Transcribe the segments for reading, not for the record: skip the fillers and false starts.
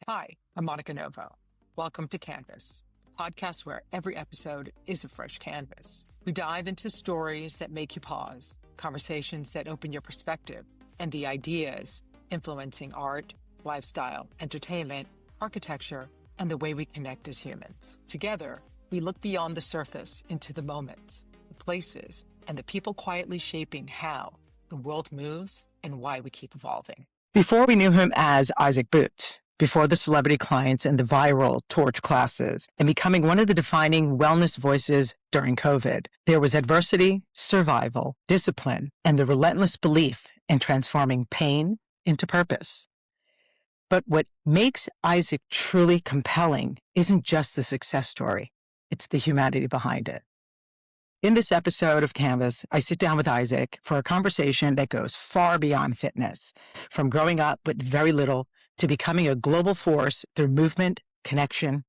Hi, I'm Monica Novo. Welcome to Canvas, a podcast where every episode is a fresh canvas. We dive into stories that make you pause, conversations that open your perspective, and the ideas influencing art, lifestyle, entertainment, architecture, and the way we connect as humans. Together, we look beyond the surface into the moments, the places, and the people quietly shaping how the world moves and why we keep evolving. Before we knew him as Isaac Boots, before the celebrity clients and the viral torch classes, and becoming one of the defining wellness voices during COVID, there was adversity, survival, discipline, and the relentless belief in transforming pain into purpose. But what makes Isaac truly compelling isn't just the success story, it's the humanity behind it. In this episode of Canvas, I sit down with Isaac for a conversation that goes far beyond fitness, from growing up with very little to becoming a global force through movement, connection.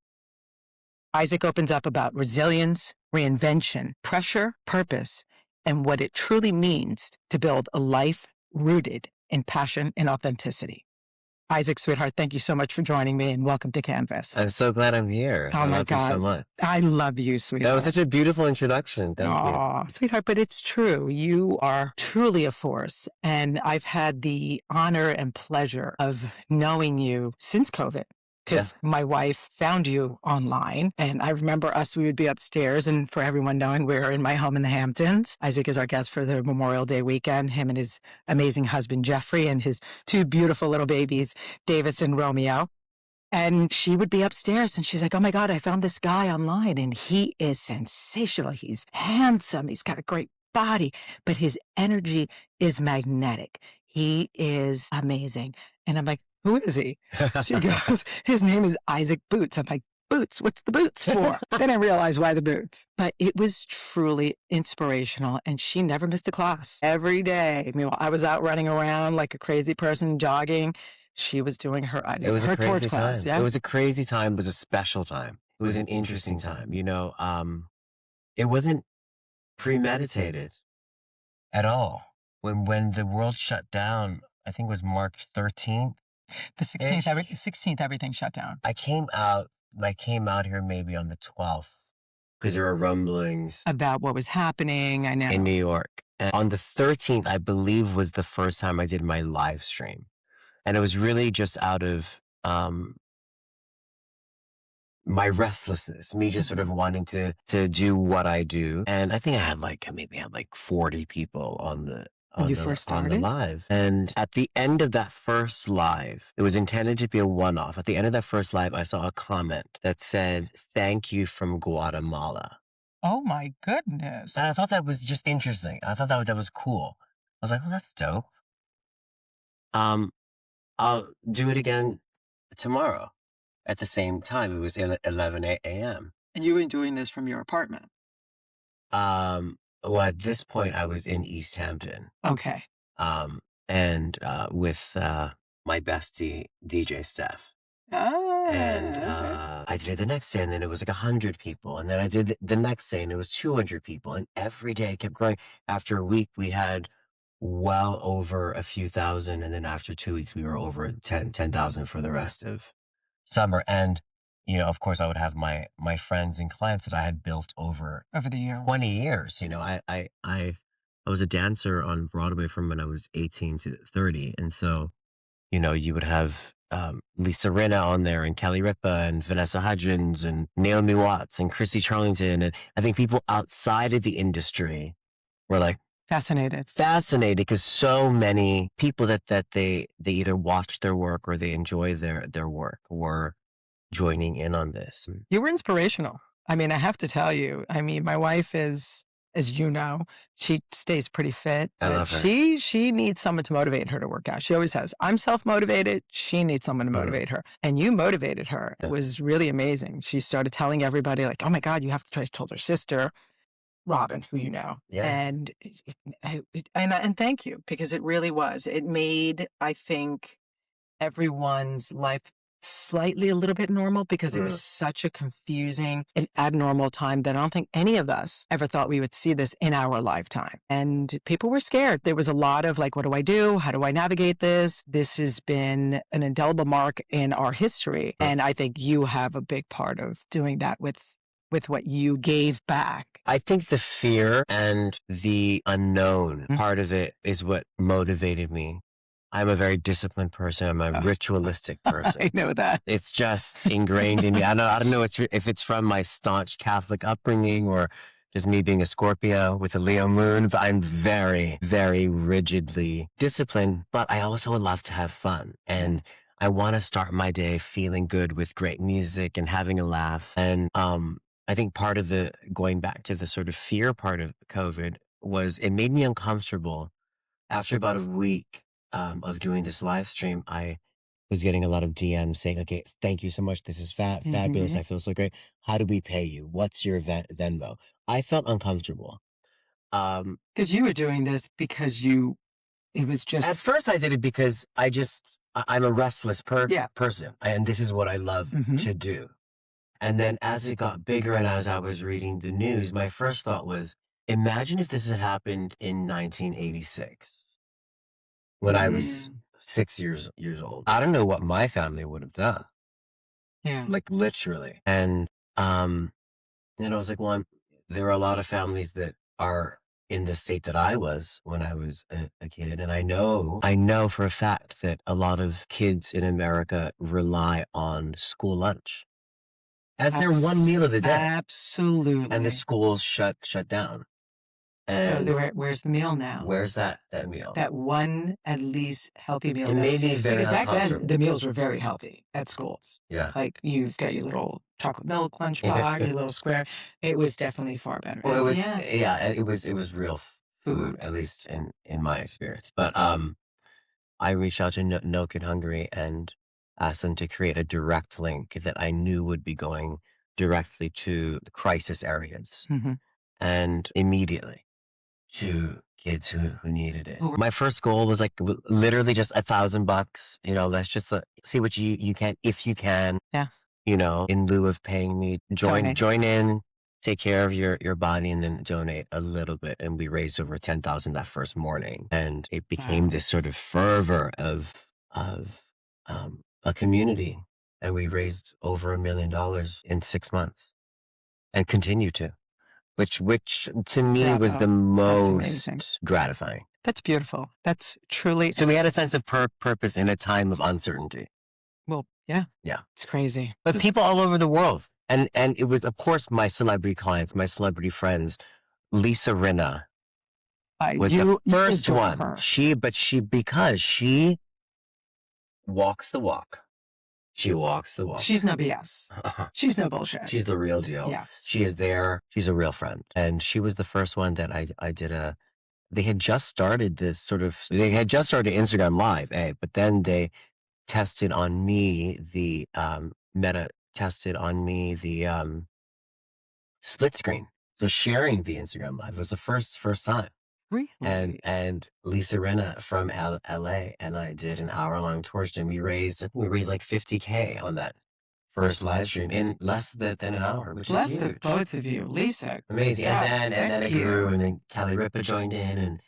Isaac opens up about resilience, reinvention, pressure, purpose, and what it truly means to build a life rooted in passion and authenticity. Isaac, sweetheart, thank you so much for joining me and welcome to Canvas. I'm so glad I'm here. Oh I my love you so God. much. I love you, sweetheart. That was such a beautiful introduction. Thank you. Aw, sweetheart, but it's true. You are truly a force. And I've had the honor and pleasure of knowing you since COVID. Because my wife found you online. And I remember we would be upstairs. And for everyone knowing, we're in my home in the Hamptons. Isaac is our guest for the Memorial Day weekend, him and his amazing husband, Jeffrey, and his two beautiful little babies, Davis and Romeo. And she would be upstairs and she's like, oh my God, I found this guy online and he is sensational. He's handsome. He's got a great body, but his energy is magnetic. He is amazing. And I'm like, who is he? She goes, his name is Isaac Boots. I'm like, Boots? What's the boots for? Then I realized why the boots. But it was truly inspirational. And she never missed a class every day. I mean, I was out running around like a crazy person, jogging. She was doing her It was a torch crazy class. time. Yeah? It was a crazy time. It was a special time. It was an interesting time. It wasn't premeditated at all. When the world shut down, I think it was March 13th. The 16th, everything shut down. I came out here maybe on the 12th because there were rumblings About what was happening. I know. in New York. And on the 13th, I believe, was the first time I did my live stream. And it was really just out of my restlessness, me just sort of wanting to do what I do. And I think I had like 40 people on the live. And at the end of that first live, it was intended to be a one-off. At the end of that first live, I saw a comment that said, "Thank you from Guatemala." Oh my goodness. And I thought that was just interesting. I thought that was cool. I was like, well, that's dope. I'll do it again tomorrow at the same time. It was 11 a.m. And you were doing this from your apartment? Well, at this point, I was in East Hampton. Okay. And with my bestie, DJ Steph. And Okay. I did it the next day, and then it was like 100 people. And then I did the next day, and it was 200 people. And every day it kept growing. After a week, we had well over a few thousand. And then after 2 weeks, we were over 10,000 for the rest of summer. And, of course, I would have my friends and clients that I had built over the year. 20 years. I was a dancer on Broadway from when I was 18 to 30. And so, you would have Lisa Rinna on there and Kelly Ripa and Vanessa Hudgens and Naomi Watts and Chrissy Charlington. And I think people outside of the industry were like, Fascinated because so many people that they either watch their work or they enjoy their work were joining in on this. You were inspirational. I mean, I have to tell you, my wife is, as you know, she stays pretty fit. I love her. She needs someone to motivate her to work out. She always says, I'm self-motivated. She needs someone to motivate her. And you motivated her. It was really amazing. She started telling everybody like, oh my God, you have to try. She told her sister, Robin, who you know. Yeah. And thank you, because it really was. It made, I think, everyone's life slightly a little bit normal because it was such a confusing and abnormal time that I don't think any of us ever thought we would see this in our lifetime. And people were scared. There was a lot of like, what do I do? How do I navigate this? This has been an indelible mark in our history. And I think you have a big part of doing that with what you gave back. I think the fear and the unknown part of it is what motivated me. I'm a very disciplined person. I'm a ritualistic person. I know that. It's just ingrained in me. I don't know if it's from my staunch Catholic upbringing or just me being a Scorpio with a Leo moon, but I'm very, very rigidly disciplined, but I also love to have fun. And I want to start my day feeling good with great music and having a laugh. And I think part of the going back to the sort of fear part of COVID was it made me uncomfortable. After about a week of doing this live stream, I was getting a lot of DMs saying, okay, thank you so much. This is fabulous. I feel so great. How do we pay you? What's your Venmo? I felt uncomfortable. Because you were doing this because it was just... At first I did it because I'm a restless person. And this is what I love to do. And then as it got bigger and as I was reading the news, my first thought was, imagine if this had happened in 1986 when I was 6 years old. I don't know what my family would have done. Yeah. Like literally. And I was like, well, there are a lot of families that are in the state that I was when I was a kid. And I know for a fact that a lot of kids in America rely on school lunch as their one meal of the day. Absolutely. And the schools shut down. And so where's the meal now? Where's that meal? That one at least healthy meal. It made me very because back then uncomfortable. the meals were very healthy at schools. Yeah. Like you've got your little chocolate milk lunch bar, your little square. It was definitely far better. Well, it was real food, at least in my experience. But I reached out to No Kid Hungry and asked them to create a direct link that I knew would be going directly to the crisis areas, and immediately to kids who needed it. My first goal was like literally just $1,000. Let's just see what you can, if you can. Yeah. In lieu of paying me, join in, take care of your body, and then donate a little bit. And we raised over 10,000 that first morning, and it became this sort of fervor of a community. And we raised over $1 million in 6 months, and continue to. Which to me was the most gratifying. That's beautiful. That's truly... So we had a sense of purpose in a time of uncertainty. Well, yeah. Yeah. It's crazy. But people all over the world. And it was, of course, my celebrity clients, my celebrity friends. Lisa Rinna was the first one. Because she walks the walk. She walks the walk. She's no BS. She's no bullshit. She's the real deal. Yes. She is there. She's a real friend. And she was the first one that I did they had just started Instagram Live, but then they tested on me, Meta tested on me the split screen. So sharing the Instagram Live was the first time. Really? And Lisa Rinna from LA and I did an hour-long tour, and we raised like $50K on that first live stream in less than an hour, which is huge. Bless the both of you, Lisa. Amazing. Yeah, and then it grew, and then Kelly Ripa joined in,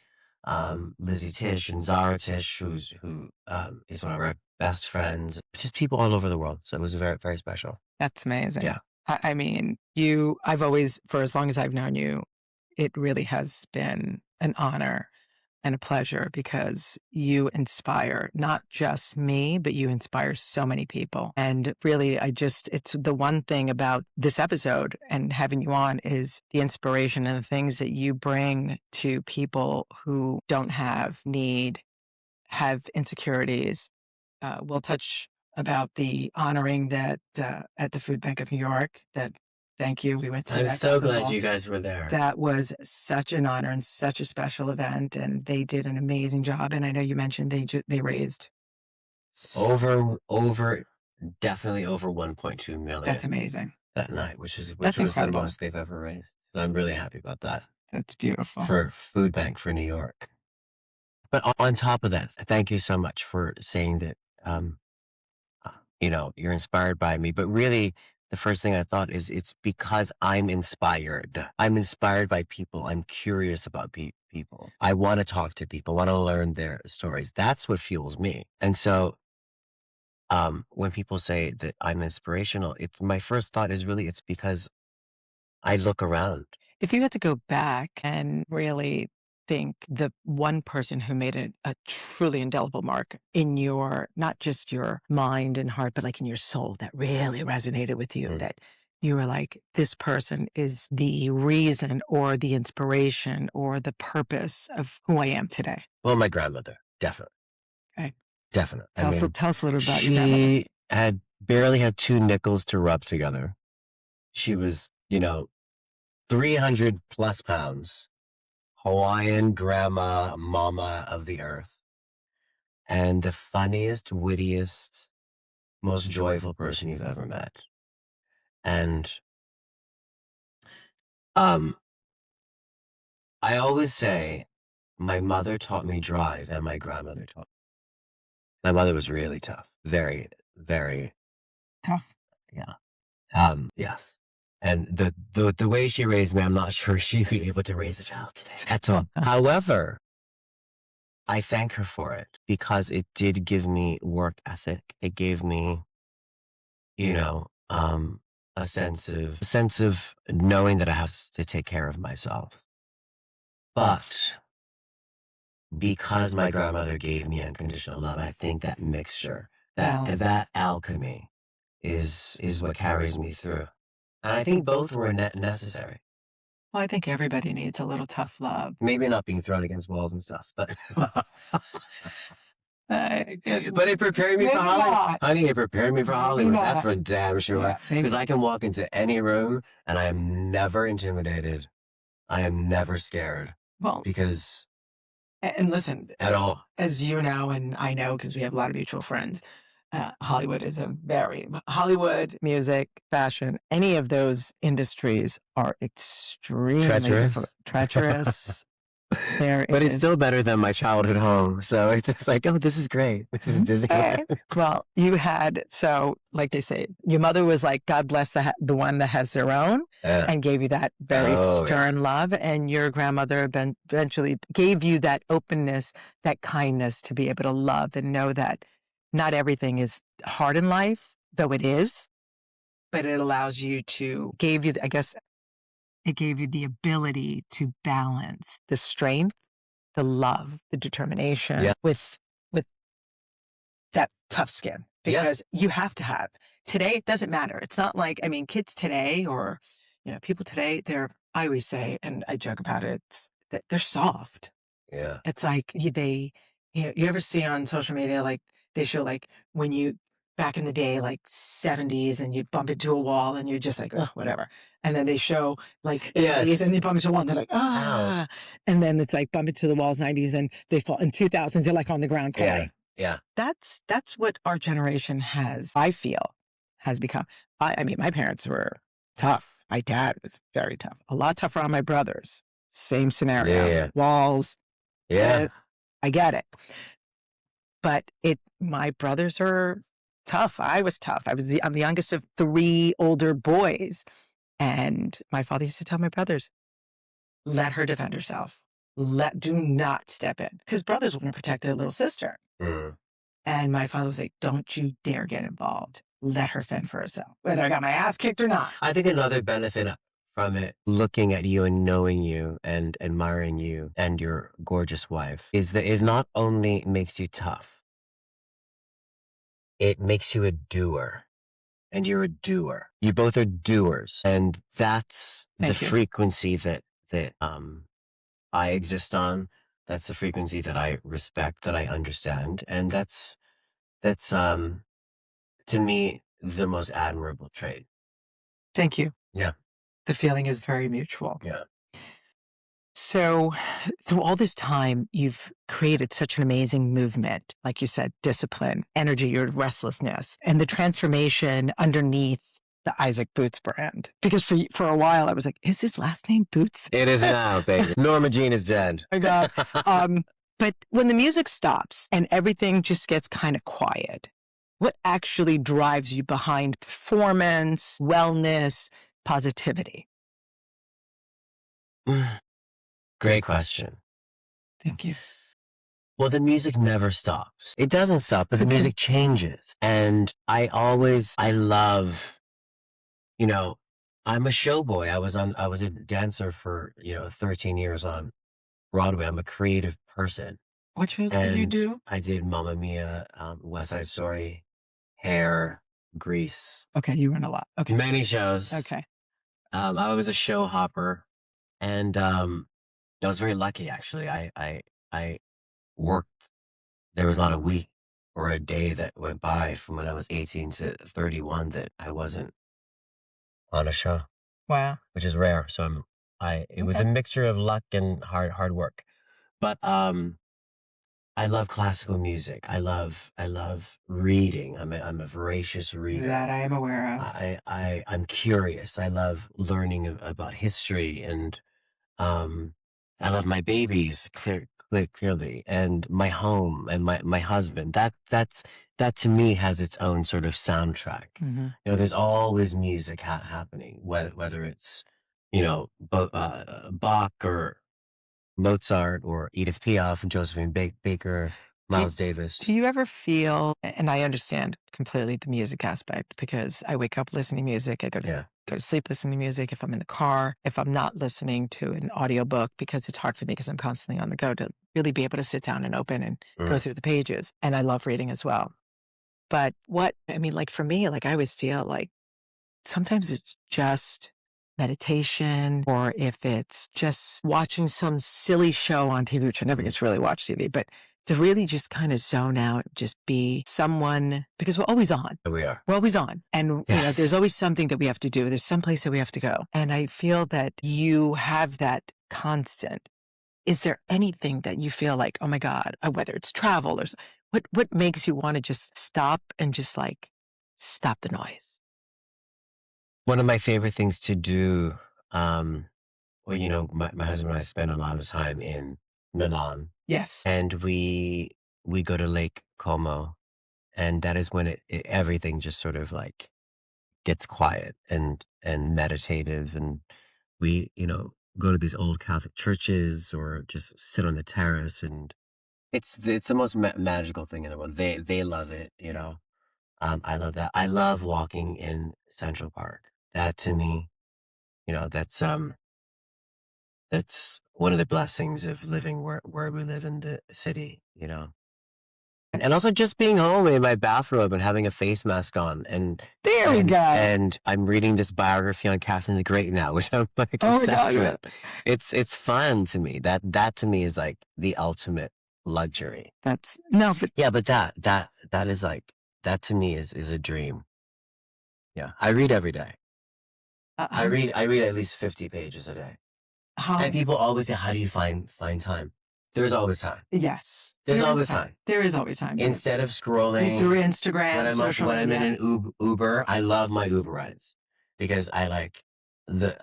and Lizzie Tish and Zara Tish, who is one of our best friends. Just people all over the world. So it was very, very special. That's amazing. Yeah. I mean, I've always, for as long as I've known you, it really has been an honor and a pleasure because you inspire not just me, but you inspire so many people. And really, it's the one thing about this episode and having you on is the inspiration and the things that you bring to people who don't have need, have insecurities. We'll touch about the honoring that at the Food Bank of New York that... Thank you. We went to. I'm so glad you guys were there. That was such an honor and such a special event, and they did an amazing job. And I know you mentioned they raised definitely over 1.2 million. That's amazing. That night, which was incredible. The most they've ever raised. And I'm really happy about that. That's beautiful. For Food Bank for New York. But on top of that, thank you so much for saying that you're inspired by me. But really, the first thing I thought is it's because I'm inspired. I'm inspired by people. I'm curious about people. I want to talk to people, want to learn their stories. That's what fuels me. And so when people say that I'm inspirational, it's my first thought is really it's because I look around. If you had to go back and really think the one person who made a truly indelible mark in your, not just your mind and heart, but like in your soul that really resonated with you, that you were like, this person is the reason or the inspiration or the purpose of who I am today. Well, my grandmother, definitely. Okay. Definitely. Tell us a little about your grandmother. She had barely had 2 nickels to rub together. She was, 300 plus pounds, Hawaiian grandma, mama of the earth, and the funniest, wittiest, most joyful person you've ever met. And I always say my mother taught me drive and my grandmother taught me. My mother was really tough, very, very tough. Yeah. Yes. And the way she raised me, I'm not sure she'd be able to raise a child today at all. However, I thank her for it because it did give me work ethic. It gave me, a sense of knowing that I have to take care of myself. But because my grandmother gave me unconditional love, I think that mixture, that alchemy is what carries me through. And I think both were necessary. Well, I think everybody needs a little tough love. Maybe not being thrown against walls and stuff, but but it prepared me for Hollywood. Honey, it prepared me for Hollywood. That's for damn sure. Because I can walk into any room and I am never intimidated. I am never scared. Well, because... And listen, at all. As you know, and I know because we have a lot of mutual friends, Hollywood is Hollywood, music, fashion, any of those industries are extremely treacherous. But it's still better than my childhood home. So it's just like, oh, this is great. This is Disneyland. Well, you had, so like they say, your mother was like, God bless the one that has their own, and gave you that very stern love. And your grandmother eventually gave you that openness, that kindness to be able to love and know that not everything is hard in life, though it is, but it allows you to, I guess, it gave you the ability to balance the strength, the love, the determination with that tough skin. Because you have to have. Today, it doesn't matter. It's not like, kids today or, people today, I always say, and I joke about it, that they're soft. Yeah. It's like you ever see on social media, like they show like when you, back in the day, like 70s, and you'd bump into a wall and you're just like, oh, whatever. And then they show like 80s and they bump into a wall and they're like, ah. And then it's like bump into the walls 90s and they fall. In 2000s, they're like on the ground crying. Yeah. That's what our generation I feel, has become. My parents were tough. My dad was very tough. A lot tougher on my brothers. Same scenario. Yeah. Walls. Yeah. I get it. But my brothers are tough. I was tough. I'm the youngest of 3 older boys. And my father used to tell my brothers, let her defend herself. Do not step in. Because brothers wouldn't protect their little sister. Mm. And my father was like, don't you dare get involved. Let her fend for herself, whether I got my ass kicked or not. I think another benefit from it, looking at you and knowing you and admiring you and your gorgeous wife, is that it not only makes you tough, it makes you a doer. And you're a doer. You both are doers. And that's the frequency that I exist on. That's the frequency that I respect, that I understand. And that's to me, the most admirable trait. Thank you. Yeah. The feeling is very mutual. Yeah. So through all this time, you've created such an amazing movement, like you said, discipline, energy, your restlessness, and the transformation underneath the Isaac Boots brand. Because for a while, I was like, is his last name Boots? It is now, baby. Norma Jean is dead. Oh, God. But when the music stops and everything just gets kind of quiet, What actually drives you behind performance, wellness, positivity? Great question. Thank you. Well, the music never stops. It doesn't stop, but the Okay. music changes. And I love, you know, I'm a show boy. I was a dancer for, 13 years on Broadway. I'm a creative person. What shows did you And do? I did Mamma Mia, West Side Story, Hair, Grease, Okay, you run a lot. Okay. many shows. Okay. I was a show hopper, and I was very lucky actually. I worked. There was not a week or a day that went by from when I was 18 to 31 that I wasn't on a show, Wow. which is rare. So it was a Okay. mixture of luck and hard work. But I love classical music. I love reading. I'm a voracious reader. That I am aware of. I'm curious. I love learning about history, and I love my babies clearly, and my home and my husband. That to me has its own sort of soundtrack. Mhm. There's always music happening, whether it's Bach or Mozart or Edith Piaf and Josephine Baker, Miles Davis. Do you ever feel, and I understand completely the music aspect because I wake up listening to music, I go to sleep listening to music, if I'm in the car, if I'm not listening to an audiobook, because it's hard for me because I'm constantly on the go to really be able to sit down and open and go through the pages. And I love reading as well. But like for me, like I always feel like sometimes it's just meditation, or if it's just watching some silly show on TV, which I never get to really watch TV, but to really just kind of zone out, just be someone, because we're always on. We are. We're always on. And Yes. there's always something that we have to do. There's some place that we have to go. And I feel that you have that constant. Is there anything that you feel like, oh my God, whether it's travel or what makes you want to just stop and just like stop the noise? One of my favorite things to do, my husband and I spend a lot of time in Milan, Yes. and we go to Lake Como, and that is when everything just sort of like gets quiet and meditative, and we go to these old Catholic churches or just sit on the terrace, and it's the most magical thing in the world. They love it, I love that. I love walking in Central Park. That to me, that's one of the blessings of living where we live in the city, And also just being home in my bathrobe and having a face mask on, and There we go. And I'm reading this biography on Catherine the Great now, which I'm like obsessed with. It's fun to me. That to me is like the ultimate luxury. But that is like, that to me is a dream. Yeah, I read every day. I read at least 50 pages a day. And people always say, "How do you find time?" There's always time. Yes. There's always time. There is always time. Instead of scrolling through Instagram, when I'm in an Uber, I love my Uber rides because I like in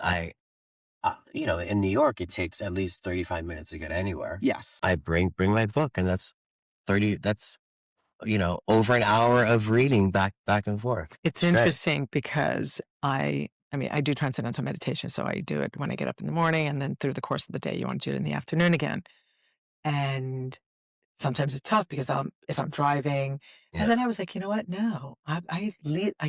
New York, it takes at least 35 minutes to get anywhere. Yes. I bring my book, and that's over an hour of reading back and forth. It's interesting because I do transcendental meditation, so I do it when I get up in the morning, and then through the course of the day, you want to do it in the afternoon again. And sometimes it's tough because if I'm driving, and then I was like, you know what? No, I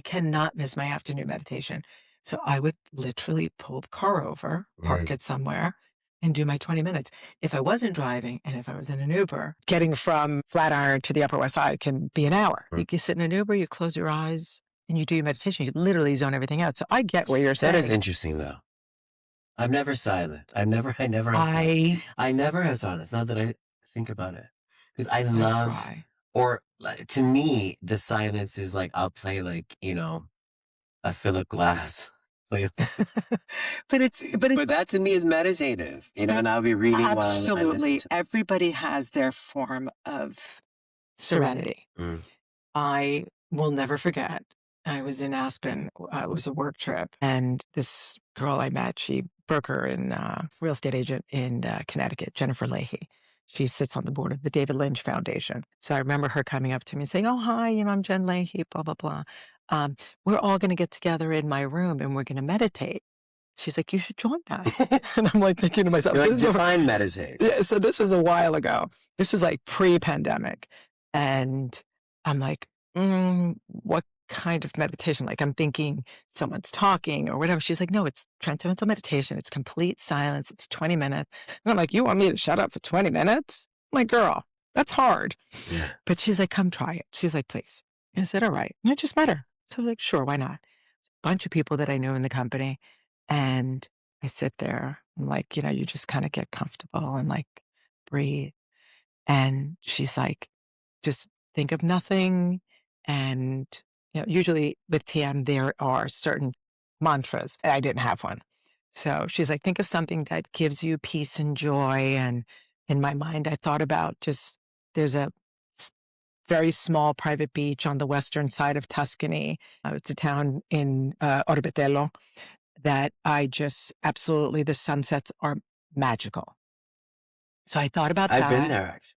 cannot miss my afternoon meditation. So I would literally pull the car over, park it somewhere, and do my 20 minutes. If I wasn't driving, and if I was in an Uber, getting from Flatiron to the Upper West Side can be an hour. You sit in an Uber, you close your eyes, and you do your meditation. You literally zone everything out. So I get what you're saying. That is interesting, though. I'm never silent. I never have silence. Not that I think about it, because I love, or to me, the silence is like, I'll play like a Philip Glass. But that to me is meditative, and I'll be reading. Absolutely, everybody has their form of serenity. I will never forget. I was in Aspen. It was a work trip, and this girl I met, she broker and real estate agent in Connecticut, Jennifer Leahy. She sits on the board of the David Lynch Foundation. So I remember her coming up to me and saying, "Oh, hi, I'm Jen Leahy, blah, blah, blah. We're all going to get together in my room and we're going to meditate." She's like, "You should join us." And I'm like thinking to myself, You're like, this is define meditate. yeah, so this was a while ago. This was like pre-pandemic. And I'm like, what kind of meditation? Like I'm thinking someone's talking or whatever. She's like, "No, it's transcendental meditation. It's complete silence. It's 20 minutes. And I'm like, "You want me to shut up for 20 minutes? I'm like, girl, that's hard." Yeah. But she's like, "Come try it." She's like, "Please." And I said, "All right." And I just met her. So I was like, "Sure, why not?" Bunch of people that I knew in the company. And I sit there and like, you just kind of get comfortable and like breathe. And she's like, "Just think of nothing." And, usually with TM, there are certain mantras. I didn't have one. So she's like, "Think of something that gives you peace and joy." And in my mind, I thought about there's a s- very small private beach on the western side of Tuscany. It's a town in Orbitello that I just absolutely, the sunsets are magical. So I thought about I've been that. there, actually.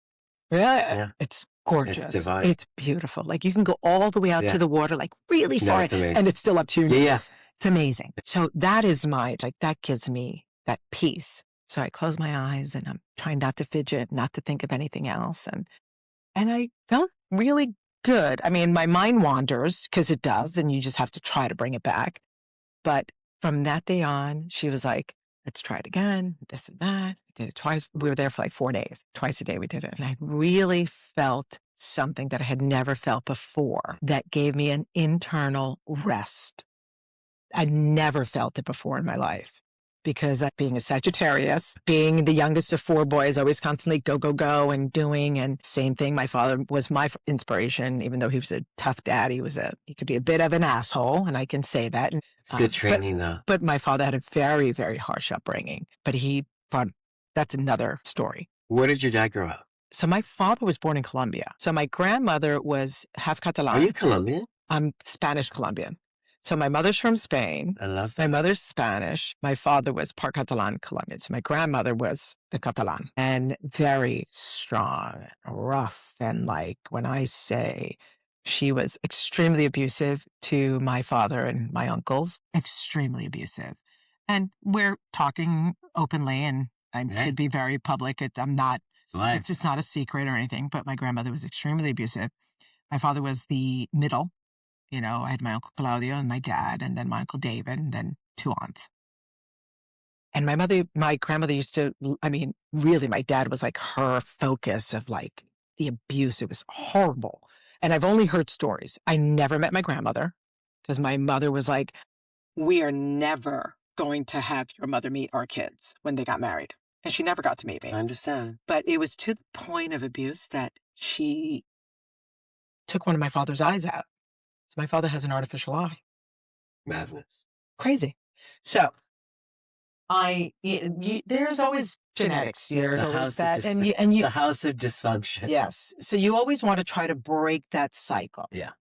Yeah, Yeah. it's gorgeous. divine. It's beautiful. Like you can go all the way out Yeah. to the water, like really No, far, it's amazing. and it's still up to your Yeah, yeah. knees. It's amazing. So that is that gives me that peace. So I close my eyes and I'm trying not to fidget, not to think of anything else. And I felt really good. I mean, my mind wanders because it does, and you just have to try to bring it back. But from that day on, she was like, "Let's try it again, this and that." We did it twice. We were there for like 4 days. Twice a day we did it. And I really felt something that I had never felt before that gave me an internal rest. I never felt it before in my life because being a Sagittarius, being the youngest of 4 boys, always constantly go, go, go and doing. And same thing. My father was my inspiration, even though he was a tough dad. He could be a bit of an asshole, and I can say that. It's good training, though. But my father had a very, very harsh upbringing. But that's another story. Where did your dad grow up? So my father was born in Colombia. So my grandmother was half Catalan. Are you Colombian? I'm Spanish Colombian. So my mother's from Spain. I love that. My mother's Spanish. My father was part Catalan Colombian. So my grandmother was the Catalan and very strong, rough. And like when I say she was extremely abusive to my father and my uncles, extremely abusive. And we're talking openly and I could be very public. It's not a secret or anything, but my grandmother was extremely abusive. My father was the middle. I had my Uncle Claudio and my dad, and then my Uncle David, and then 2 aunts. And my grandmother used to, really, my dad was like her focus of like the abuse. It was horrible. And I've only heard stories. I never met my grandmother because my mother was like, "We are never going to have your mother meet our kids," when they got married. And she never got to meet me. I understand. But it was to the point of abuse that she took one of my father's eyes out. So my father has an artificial eye. Madness. Crazy. So there's always genetics. There's always that. The house of dysfunction. Yes. So you always want to try to break that cycle. Yeah.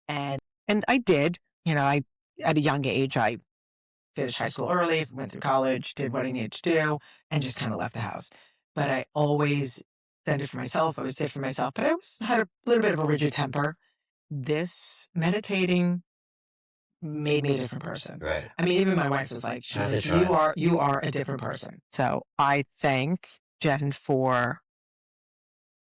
And I did, at a young age, I finished high school early, went through college, did what I needed to do, and just kind of left the house. But I always fended for myself. I always did for myself, but I always had a little bit of a rigid temper. This meditating made me a different person. Right. I mean, even my wife was like, you are a different person. So I thank Jen for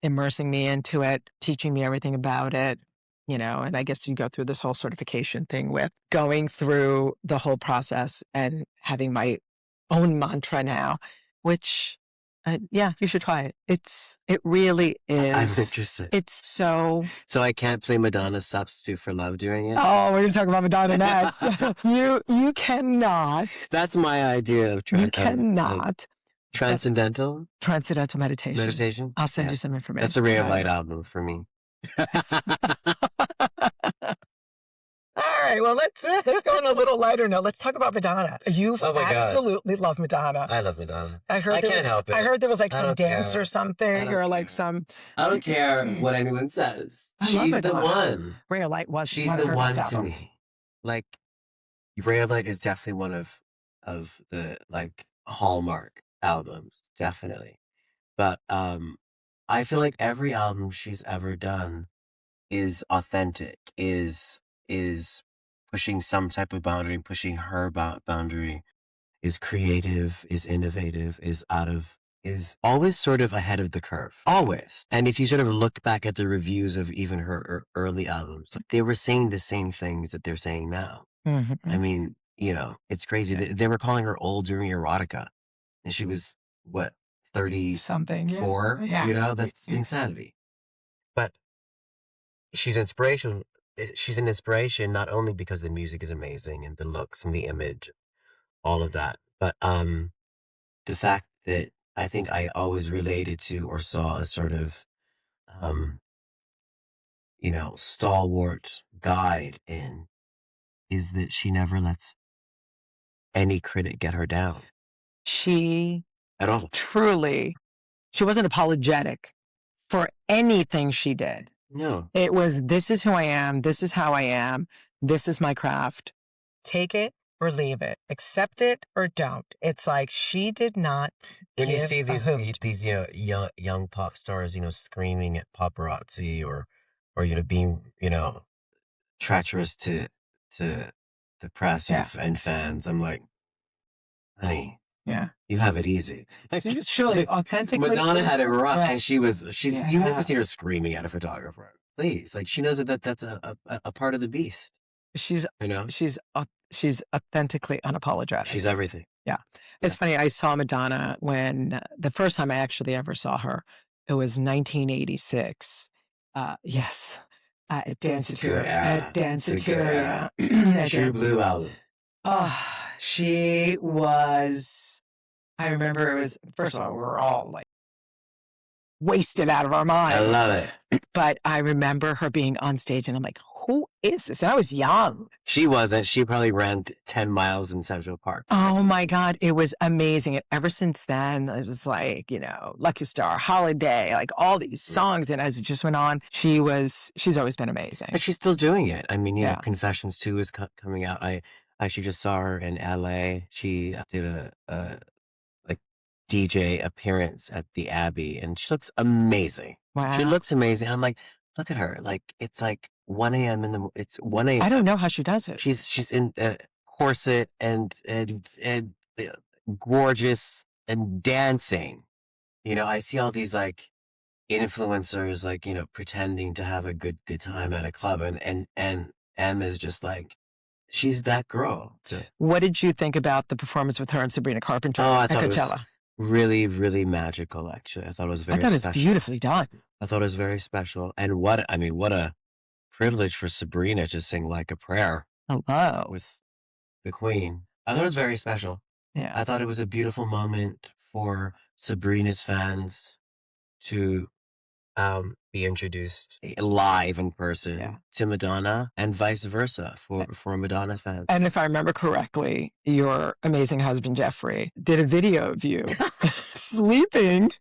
immersing me into it, teaching me everything about it, and I guess you go through this whole certification thing with going through the whole process and having my own mantra now, which you should try it. It really is. I'm interested. It's so I can't play Madonna's substitute for love doing it? Oh, we're going to talk about Madonna next. You cannot. That's my idea of You cannot. Transcendental meditation. Meditation? I'll send you some information. That's a Ray of Light album for me. All right, well, let's go on a little lighter note. Let's talk about Madonna. You absolutely love Madonna. I love Madonna. I can't help it. I heard there was like some dance or something, or like some. I don't care what anyone says. She's the one. Ray of Light was. She's the one to me. Like, Ray of Light is definitely one of the like hallmark albums, definitely. But I feel like every album she's ever done is authentic, is pushing some type of boundary, pushing her boundary, is creative, is innovative, is always sort of ahead of the curve. Always. And if you sort of look back at the reviews of even her early albums, they were saying the same things that they're saying now. Mm-hmm. I mean, it's crazy. They were calling her old during erotica. And she was, what, 30 something? 4? Yeah. That's insanity. But she's inspiration. She's an inspiration not only because the music is amazing and the looks and the image, all of that, but the fact that I think I always related to or saw a sort of stalwart guide in is that she never lets any critic get her down. She at all. Truly, she wasn't apologetic for anything she did. No. It was, this is who I am. This is how I am. This is my craft. Take it or leave it. Accept it or don't. It's like she did not. When you see these young pop stars, screaming at paparazzi or being, treacherous to the press and fans, I'm like, honey, yeah, you have it easy. She was truly authentically. Madonna had it rough, and she's Yeah. You never see her screaming at a photographer. Please, like, she knows that's a part of the beast. She's authentically unapologetic. She's everything. Yeah. It's funny. I saw Madonna when the first time I actually ever saw her, it was 1986. Yes. At Danceteria. At Danceteria. True Blue album. Oh, she was, I remember it was, first of all, we were all like wasted out of our minds. I love it. But I remember her being on stage and I'm like, who is this? And I was young. She wasn't. She probably ran 10 miles in Central Park. Oh my God. It was amazing. And ever since then, it was like, Lucky Star, Holiday, like all these songs. And as it just went on, she's always been amazing. And she's still doing it. I mean, Confessions 2 is coming out. I actually just saw her in LA. She did a DJ appearance at the Abbey and she looks amazing. Wow. She looks amazing. I'm like, look at her. Like, it's like 1 a.m. It's 1 a.m. I don't know how she does it. She's in a corset and gorgeous and dancing. I see all these like influencers like, pretending to have a good time at a club and M is just like, she's that girl. What did you think about the performance with her and Sabrina Carpenter at Coachella? It was really, really magical, actually. I thought it was very special. I thought it was beautifully done. I thought it was very special. And what a privilege for Sabrina to sing Like a Prayer. Hello. With the Queen. I thought it was very special. Yeah. I thought it was a beautiful moment for Sabrina's fans to be introduced live in person to Madonna and vice versa for Madonna fans. And if I remember correctly, your amazing husband, Jeffrey, did a video of you sleeping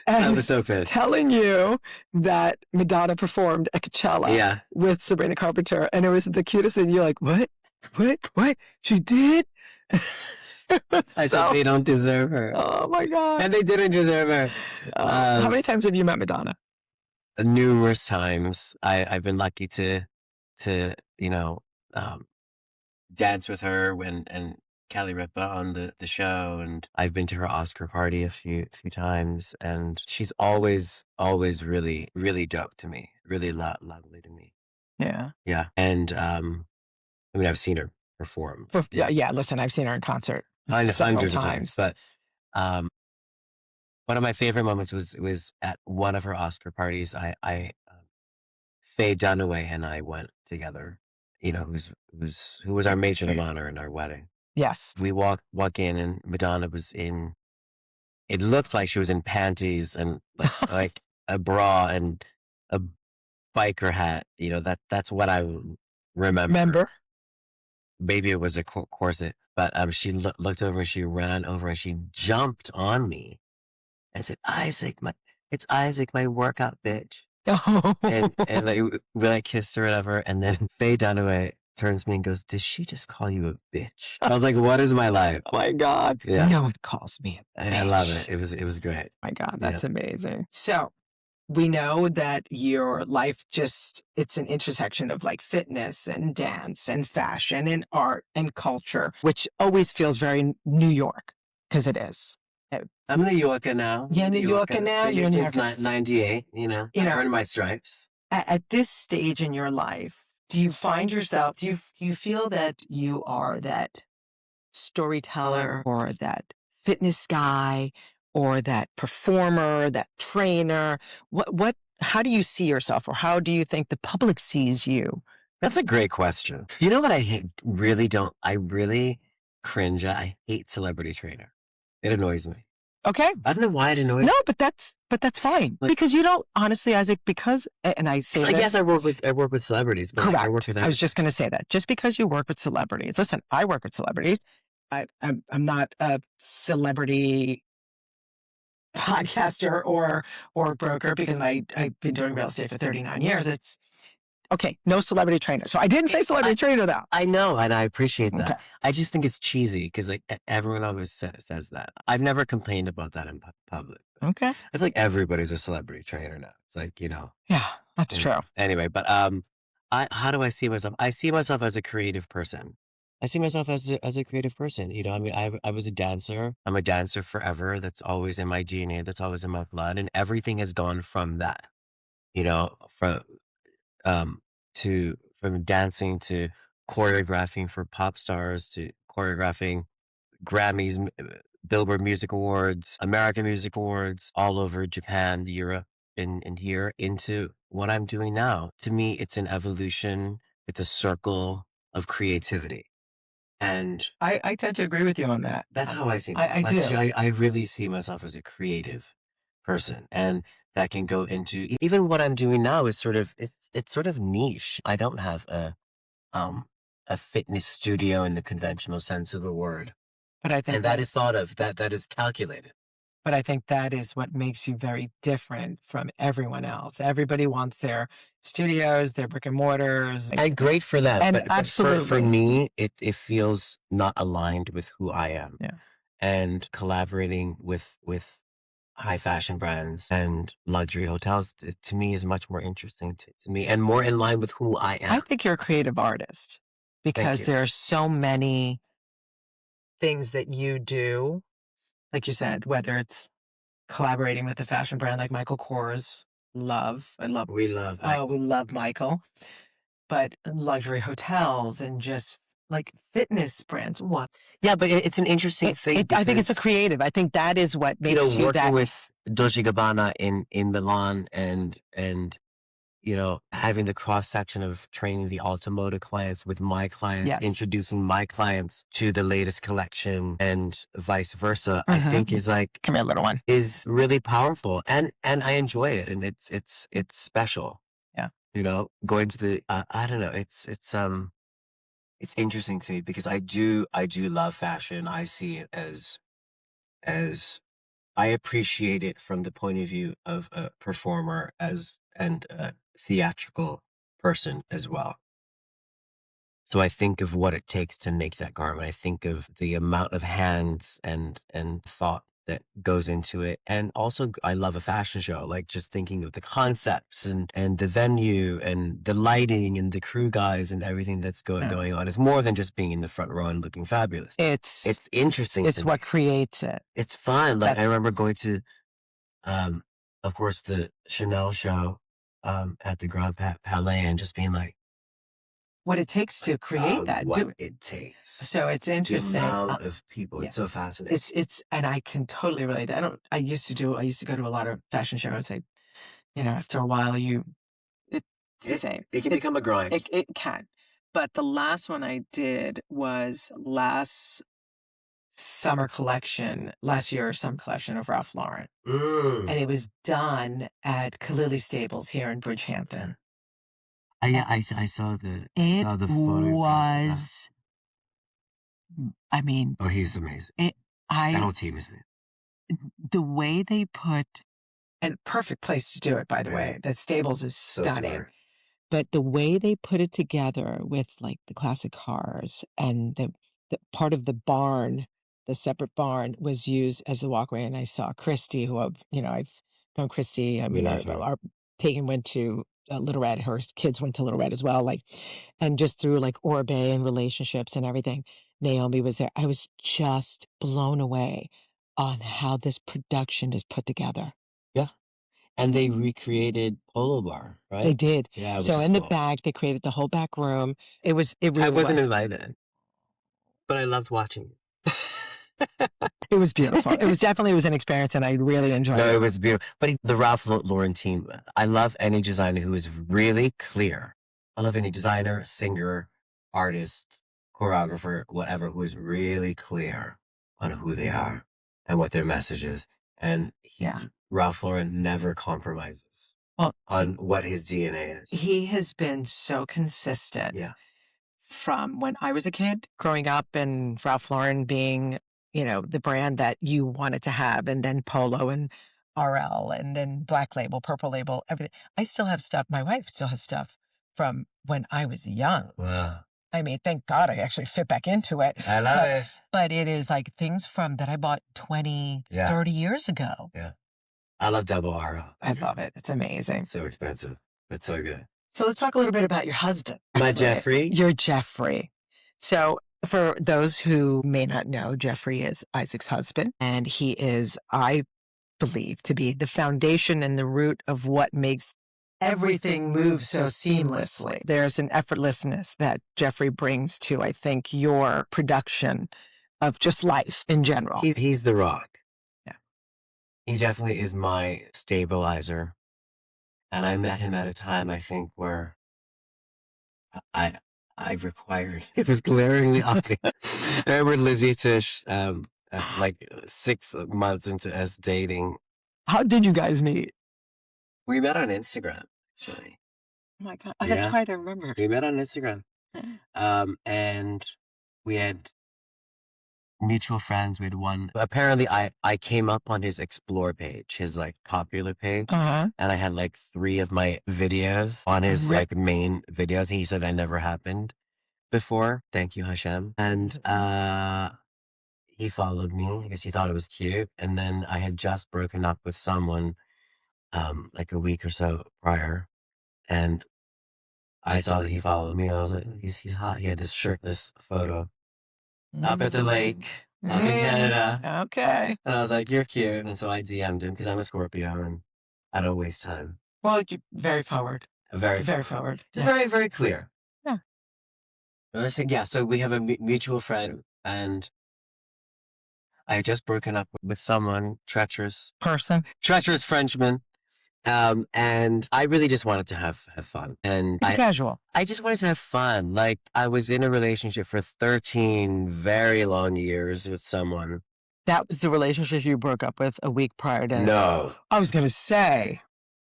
and I was so pissed. Telling you that Madonna performed at Coachella with Sabrina Carpenter. And it was the cutest thing. You're like, what? She did? I said they don't deserve her. Oh my God. And they didn't deserve her. How many times have you met Madonna? Numerous times. I've been lucky to dance with her and Kelly Ripa on the show, and I've been to her Oscar party a few times, and she's always really, really dope to me. Really lovely to me. Yeah. Yeah. And I've seen her perform. Yeah. Listen, I've seen her in concert hundreds of times. But one of my favorite moments was at one of her Oscar parties. I Faye Dunaway and I went together. Who was our matron of honor in our wedding. Yes. We walk in and Madonna was in. It looked like she was in panties and like a bra and a biker hat. That's what I remember. Maybe it was a corset, but she looked over and she ran over and she jumped on me and said, it's Isaac, my workout bitch. and we kissed her or whatever. And then Faye Dunaway turns to me and goes, did she just call you a bitch? I was like, what is my life? Oh my God. Yeah. No one calls me a bitch. And I love it. It was great. My God, that's amazing. So we know that your life it's an intersection of like fitness and dance and fashion and art and culture, which always feels very New York, because it is. I'm a New Yorker now. Yeah, New Yorker now. Been You're a New since Yorker. 98, I earned my stripes. At this stage in your life, do you find yourself, do you feel that you are that storyteller or that fitness guy or that performer, that trainer? How do you see yourself, or how do you think the public sees you? That's a great question. You know what I hate? I really cringe at? I hate celebrity trainer. It annoys me. Okay. I don't know why it annoys me. No, but that's fine. Because you don't, honestly, Isaac, and I say this. Yes, I work with celebrities. But correct. I was just going to say that. Just because you work with celebrities, listen, I work with celebrities. I'm not a celebrity podcaster or broker, because I've been doing real estate for 39 years. It's okay. No celebrity trainer. So I didn't say celebrity trainer though. I know, and I appreciate that. Okay. I just think it's cheesy because like everyone always says that. I've never complained about that in public. Okay. I feel like everybody's a celebrity trainer now. It's like, Yeah, that's true. Anyway, but how do I see myself? I see myself as a creative person. I see myself as a creative person. I mean, I was a dancer. I'm a dancer forever. That's always in my DNA. That's always in my blood, and everything has gone from that. From dancing to choreographing for pop stars to choreographing Grammys, Billboard Music Awards, American Music Awards, all over Japan, Europe, and here into what I'm doing now. To me, it's an evolution. It's a circle of creativity. And I tend to agree with you on that. That's how I see myself. I do. I really see myself as a creative person, and that can go into even what I'm doing now is it's sort of niche. I don't have a fitness studio in the conventional sense of the word, but I think and that is thought of that is calculated. But I think that is what makes you very different from everyone else. Everybody wants their studios, their brick and mortars. And great for them. And but absolutely. For me, it feels not aligned with who I am. Yeah. And collaborating with high fashion brands and luxury hotels, to me, is much more interesting to me and more in line with who I am. I think you're a creative artist because there are so many things that you do. Like you said, whether it's collaborating with a fashion brand like Michael Kors, we love Michael, but luxury hotels and just like fitness brands. What? Yeah, but it's an interesting thing. I think it's a creative. I think that is what makes you working with Dolce & Gabbana in Milan and having the cross section of training the automotive clients with my clients, yes, introducing my clients to the latest collection and vice versa, I think is like, come here, little one, is really powerful. And I enjoy it. And it's special. Yeah. Going to the, I don't know. It's interesting to me because I do love fashion. I see it as I appreciate it from the point of view of a performer and a theatrical person as well. So I think of what it takes to make that garment. I think of the amount of hands and thought that goes into it. And also I love a fashion show, like just thinking of the concepts and the venue and the lighting and the crew guys and everything that's going on. It's more than just being in the front row and looking fabulous. It's interesting. It's what creates it. It's fun. Like I remember going to, of course, the Chanel show at the Grand Palais and just being like, what it takes to create that. What it takes. So it's interesting. The amount of people. It's so fascinating. It's, and I can totally relate. I used to go to a lot of fashion shows. After a while it's the same. It can become a grind. It can. But the last one I did was last year's summer collection of Ralph Lauren. And it was done at Kalili Stables here in Bridgehampton. I saw the photo. I mean, he's amazing. That whole team is amazing. The way they put, and perfect place to do it, by the way. That Stables is stunning. So but the way they put it together with like the classic cars and the part of the barn, the separate barn was used as the walkway. And I saw Christy, who I've No, Christy. I We mean, love her. our Tegan went to Little Red. Her kids went to Little Red as well. Like, and just through like Orbe and relationships and everything, Naomi was there. I was just blown away on how this production is put together. Yeah. And they recreated Polo Bar, right? They did. Yeah. So which is in the cool. back, they created the whole back room. It really I wasn't was. invited, but I loved watching it. It was beautiful. It was an experience, and I really enjoyed it. No, it was beautiful. But the Ralph Lauren team, I love any designer who is really clear. I love any designer, singer, artist, choreographer, whatever, who is really clear on who they are and what their message is. And Ralph Lauren never compromises on what his DNA is. He has been so consistent. Yeah. From when I was a kid growing up and Ralph Lauren being, the brand that you wanted to have, and then Polo and RL and then Black Label, Purple Label, everything. I still have stuff. My wife still has stuff from when I was young. Wow. I mean, thank God I actually fit back into it. I love it. But it is like things from that I bought 20, 30 years ago. Yeah. I love Double RL. I love it. It's amazing. It's so expensive, but so good. So let's talk a little bit about your husband. My Jeffrey? Your Jeffrey. So for those who may not know, Jeffrey is Isaac's husband, and he is, I believe, to be the foundation and the root of what makes everything move so seamlessly. There's an effortlessness that Jeffrey brings to, I think, your production of just life in general. He's the rock. Yeah. He definitely is my stabilizer. And I met him at a time, I think, where I required, it was glaringly obvious. I remember Lizzie Tish, like 6 months into us dating. How did you guys meet? We met on Instagram, actually. Oh my God. That's right, I remember. We met on Instagram. And we had mutual friends. We had one. Apparently, I came up on his Explore page, his like popular page, and I had like 3 of my videos on his like main videos. He said I never happened before. Thank you, Hashem. And he followed me because he thought it was cute. And then I had just broken up with someone like a week or so prior, and I saw that he followed me. I was like, he's hot. He had this shirtless photo. Up at the lake, up in Canada. Okay. And I was like, you're cute. And so I DM'd him because I'm a Scorpio and I don't waste time. Well, you're very forward. Very forward. Yeah. Very, very clear. Yeah. I said, so we have a mutual friend, and I had just broken up with someone, treacherous Frenchman. And I really just wanted to have fun. And casual. I just wanted to have fun. Like, I was in a relationship for 13 very long years with someone. That was the relationship you broke up with a week prior to? No. I was going to say.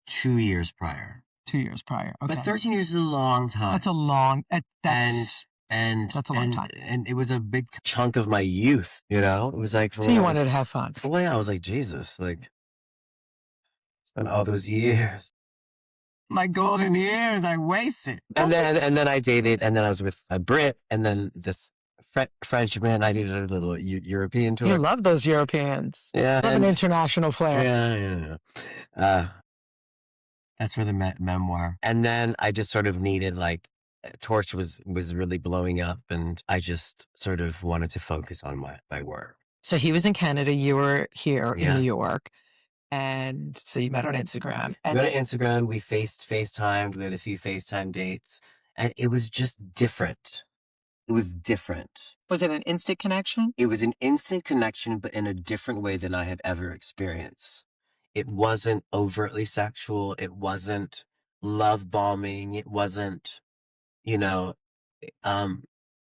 2 years prior. 2 years prior. Okay. But 13 years is a long time. That's a long, that's a long time. And it was a big chunk of my youth, It was like. So you wanted to have fun. Well, yeah, I was like, Jesus, like. And all those years. My golden years, I wasted. And then I dated, and then I was with a Brit, and then this Frenchman. I did a little European tour. You love those Europeans. Yeah. Love an international flair. Yeah. That's for the memoir. And then I just sort of needed, like, torch was really blowing up, and I just sort of wanted to focus on my work. So he was in Canada, you were here in New York. And so you met on Instagram. We met on Instagram. We FaceTimed. We had a few FaceTime dates. And it was just different. It was different. Was it an instant connection? It was an instant connection, but in a different way than I had ever experienced. It wasn't overtly sexual. It wasn't love bombing. It wasn't, there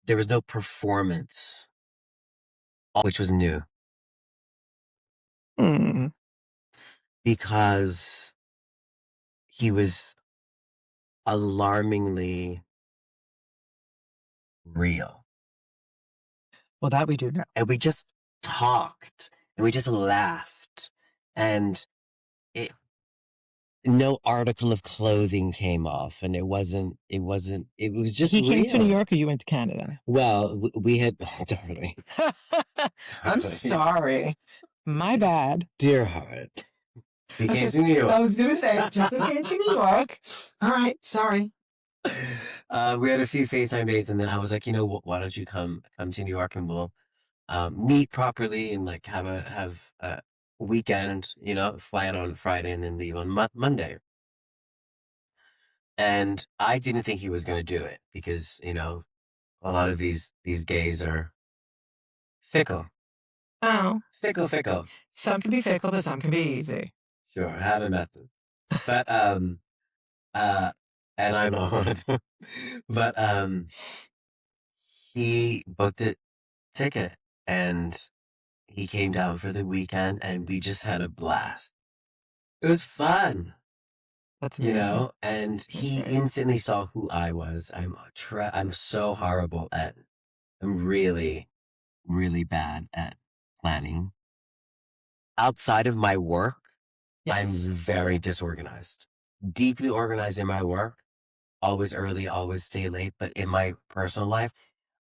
was no performance, which was new. Because he was alarmingly real. Well, that we do know. And we just talked, and we just laughed, and no article of clothing came off, and it was just He real. came to New York, or you went to Canada? Well, we had, totally. I'm sorry. My bad. Dear heart. He came to New York. I was going to say, just came to New York. All right, sorry. We had a few FaceTime dates, and then I was like, you know what? Why don't you come to New York and we'll meet properly and like have a weekend, you know, fly out on Friday and then leave on Monday. And I didn't think he was going to do it because, you know, a lot of these gays are fickle. Oh. Fickle. Some can be fickle, but some can be easy. Sure, I haven't met them. But and I'm not one of them. But he booked a ticket and he came down for the weekend and we just had a blast. It was fun. That's amazing. You know, and he instantly saw who I was. I'm so horrible I'm really, really bad at planning. Outside of my work, I'm very disorganized. Deeply organized in my work, always early, always stay late. But in my personal life,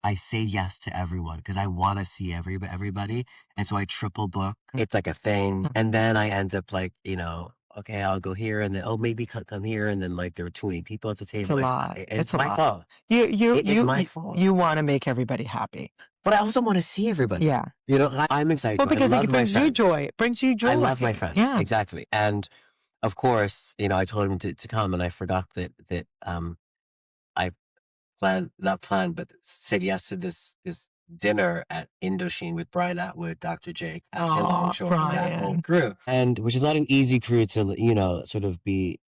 I say yes to everyone because I want to see everybody. And so I triple book. It's like a thing. And then I end up like, you know, okay, I'll go here and then, oh, maybe come here. And then like there were too many people at the table. It's a lot. It's my fault. It's my fault. You want to make everybody happy. But I also want to see everybody. Yeah. You know, I'm excited. Well, because it brings you joy. It brings you joy. I love my friends. Yeah. Exactly. And of course, you know, I told him to come and I forgot that I not planned, but said yes to this dinner at Indochine with Brian Atwood, Dr. Jake, Ashley Longshore, and that whole crew. And which is not an easy crew to, you know, sort of be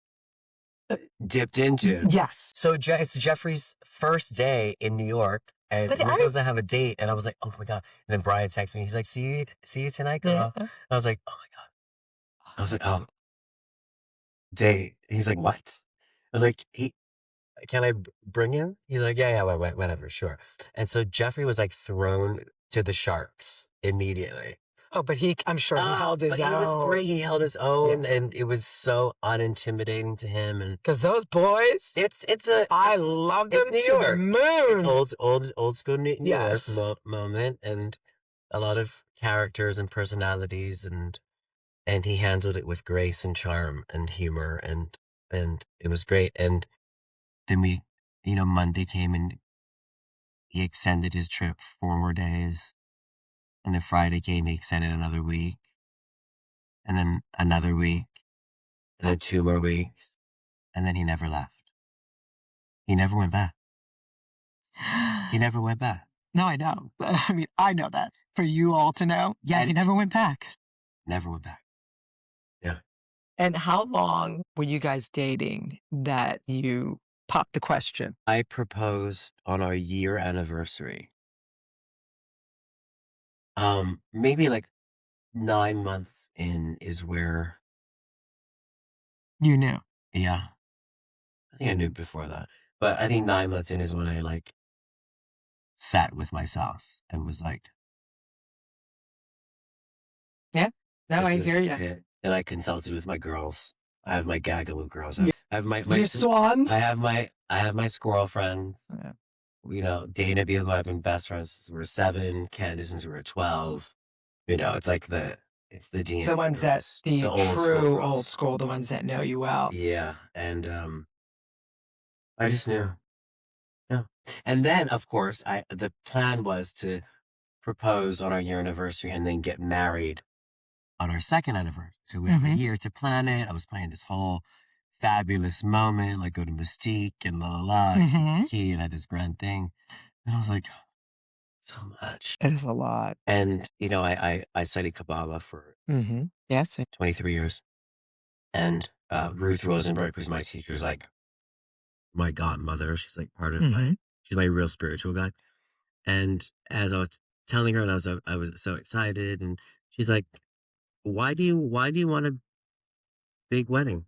dipped into. Yes. So it's Jeffrey's first day in New York. And we're supposed to have a date. And I was like, oh my God. And then Brian texted me. He's like, see you tonight, girl. Yeah. And I was like, oh my God. I was like, oh, date. He's like, what? I was like, can I bring him? He's like, yeah, whatever, sure. And so Jeffrey was like thrown to the sharks immediately. Oh, but I'm sure he held his own. He was great. He held his own, and it was so unintimidating to him. And because those boys, I love them New to York. The moon. It's old school New York moment, and a lot of characters and personalities, and he handled it with grace and charm and humor, and it was great. And then we, you know, Monday came and he extended his trip 4 more days. And then Friday came, he extended another week. And then another week. And then 2 more weeks. And then he never left. He never went back. He never went back. No, I know. I mean, I know that. For you all to know, he never went back. Never went back. Yeah. And how long were you guys dating that you popped the question? I proposed on our year anniversary. Maybe like 9 months in is where you knew. Yeah. I think I knew before that. But I think 9 months in is when I like sat with myself and was like, yeah. No, I hear you. It. And I consulted with my girls. I have my gaggle of girls. I have my swans. I have my squirrel friend. Yeah. You know, Dana Beal, who I've been best friends since we were 7, Candace since we were 12. You know, it's like it's the DNA. The ones girls, the true old school, the ones that know you well. Yeah. And I just knew. Yeah. And then of course the plan was to propose on our year anniversary and then get married on our 2nd anniversary. So we had a year to plan it. I was planning this whole fabulous moment, like go to Mystique and Key, and I had this grand thing. And I was like, so much. It is a lot. And, you know, I studied Kabbalah for 23 years. And Ruth Rosenberg, who's my teacher, is like my godmother. She's like part of she's my real spiritual guide. And as I was telling her, and I was so excited, and she's like, why do you want a big wedding?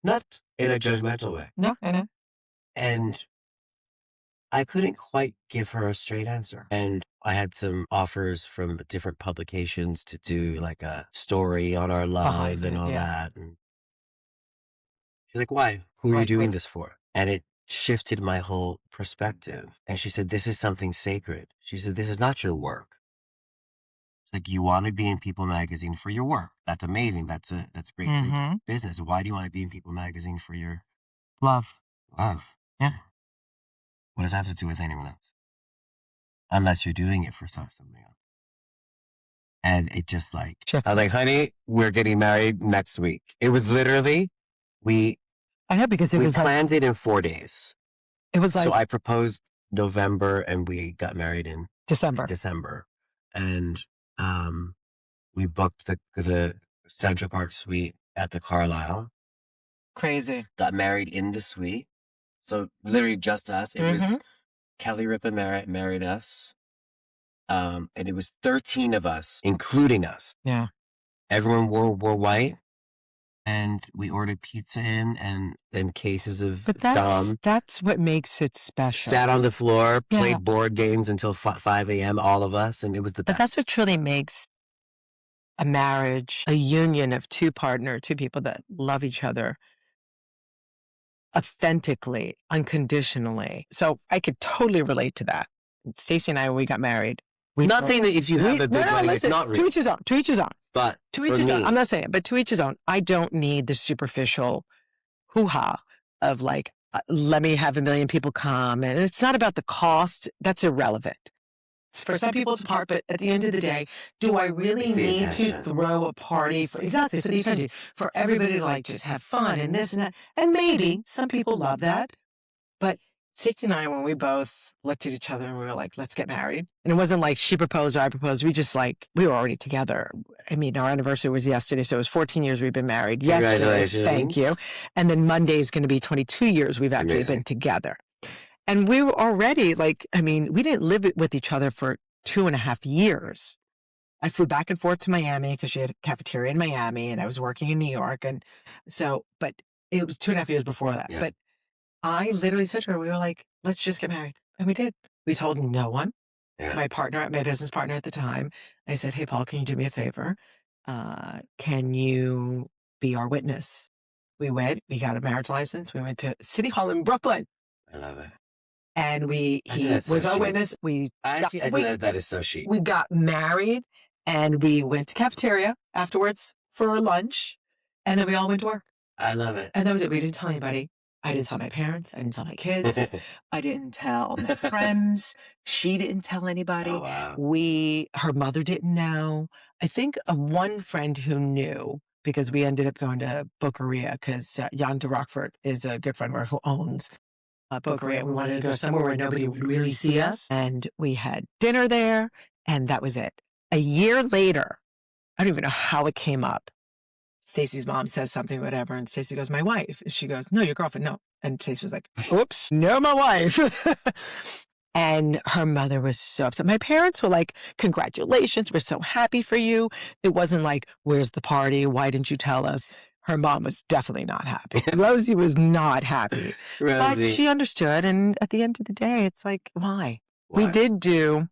Not in a judgmental way. No, I know. And I couldn't quite give her a straight answer. And I had some offers from different publications to do like a story on our live and all that. And she's like, why? Who are you doing this for? And it shifted my whole perspective. And she said, this is something sacred. She said, this is not your work. Like, you want to be in People magazine for your work. That's amazing. That's great for business. Why do you want to be in People magazine for your Love. love? Yeah. What does that have to do with anyone else? Unless you're doing it for something else. And it just like, I was like, honey, we're getting married next week. It was literally, I know, because it we was planned it in 4 days. It was like So I proposed November and we got married in December. And we booked the Central Park suite at the Carlisle. Crazy. Got married in the suite. So literally just us. It was Kelly Ripa married us. And it was 13 of us, including us. Yeah. Everyone wore white. And we ordered pizza in and cases of Dom. That's what makes it special. Sat on the floor, played board games until 5 a.m., all of us, and it was the best. But that's what truly makes a marriage, a union of two people that love each other authentically, unconditionally. So I could totally relate to that. Stacey and I, when we got married. Not saying that if you have a big wedding, it's not real. To each his own. To each his own. But to each his own. I'm not saying it, but to each his own. I don't need the superficial hoo-ha of like, let me have 1 million people come. And it's not about the cost. That's irrelevant. For some people, it's part, but at the end of the day, do I really need to throw a party for the attention, for everybody to like just have fun and this and that? And maybe some people love that. But Stacey and I, when we both looked at each other and we were like, let's get married. And it wasn't like she proposed or I proposed. We just like, we were already together. I mean, our anniversary was yesterday. So it was 14 years we've been married. Congratulations. Thank you. And then Monday is going to be 22 years we've actually been together. And we were already like, I mean, we didn't live with each other for 2.5 years. I flew back and forth to Miami because she had a cafeteria in Miami and I was working in New York. And so, but it was 2.5 years before that. Yeah. But I literally said to her, we were like, let's just get married. And we did. We told no one. Yeah. My business partner at the time, I said, hey, Paul, can you do me a favor? Can you be our witness? We went, we got a marriage license. We went to City Hall in Brooklyn. I love it. And he was our witness. I think that is so chic. We got married and we went to cafeteria afterwards for lunch. And then we all went to work. I love it. And that was it. We didn't tell anybody. I didn't tell my parents. I didn't tell my kids. I didn't tell my friends. She didn't tell anybody. Oh, wow. Her mother didn't know. I think one friend who knew, because we ended up going to Boqueria because Jan de Rockford is a good friend of ours who owns Boqueria. We wanted to go somewhere where nobody would really see us. And we had dinner there and that was it. A year later, I don't even know how it came up. Stacey's mom says something, whatever, and Stacey goes, my wife. She goes, no, your girlfriend, no. And Stacey was like, oops, no, my wife. And her mother was so upset. My parents were like, congratulations, we're so happy for you. It wasn't like, where's the party? Why didn't you tell us? Her mom was definitely not happy. Rosie was not happy. But she understood. And at the end of the day, it's like, why? We did do,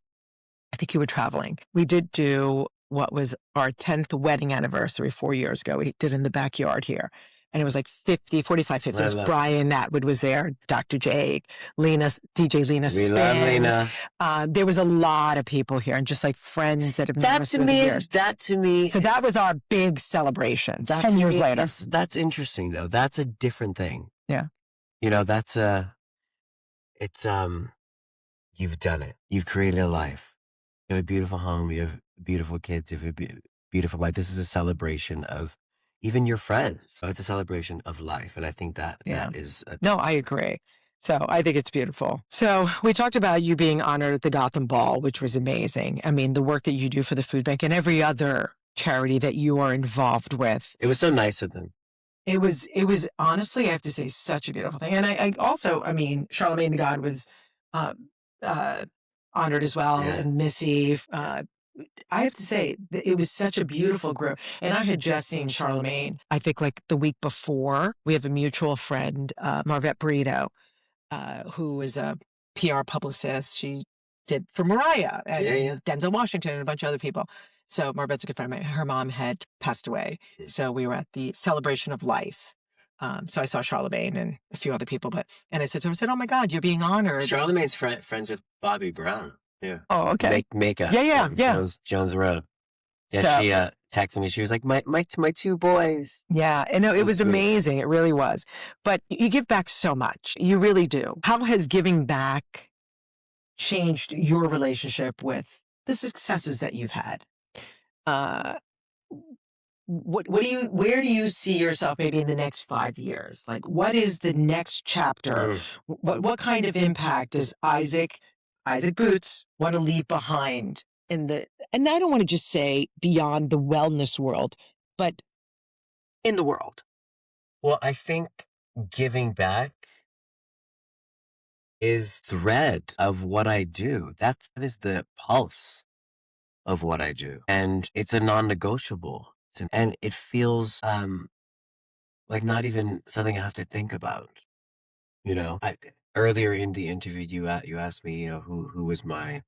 I think you were traveling. We did do what was our 10th wedding anniversary 4 years ago. We did in the backyard here. And it was like 45, 50. It was Brian Atwood was there, Dr. Jake, DJ Lena Spin. Love Lena. There was a lot of people here and just like friends that have known us for years. That to me. So that was our big celebration 10 years later. That's interesting though. That's a different thing. Yeah. You know, you've done it. You've created a life. You have a beautiful home. You have beautiful kids. You have a beautiful life. This is a celebration of even your friends. So it's a celebration of life. And I think that is... No, I agree. So I think it's beautiful. So we talked about you being honored at the Gotham Ball, which was amazing. I mean, the work that you do for the Food Bank and every other charity that you are involved with. It was so nice of them. It was honestly, I have to say, such a beautiful thing. And I also, I mean, Charlemagne the God was honored as well. Yeah. And Missy, I have to say, it was such a beautiful group. And I had just seen Charlemagne, I think like the week before. We have a mutual friend, Marvette Burrito, who is a PR publicist. She did for Mariah and Denzel Washington and a bunch of other people. So Marvette's a good friend of mine. Her mom had passed away. So we were at the celebration of life. So I saw Charlemagne and a few other people. And I said to her, oh my God, you're being honored. Charlemagne's friends with Bobby Brown. Yeah. Oh, okay. Makeup. Yeah. Jones Road. Yeah, So she texted me. She was like, my 2 boys. yeah, and no, So it was sweet. amazing. It really was. But you give back so much. You really do. How has giving back changed your relationship with the successes that you've had? Uh, where do you see yourself maybe in the next 5 years? Like, what is the next chapter? What kind of impact does Isaac Boots want to leave behind and I don't want to just say beyond the wellness world, but in the world? Well, I think giving back is thread of what I do. That is the pulse of what I do. And it's a non-negotiable. And it feels like not even something I have to think about. You know, earlier in the interview, you asked me, who was my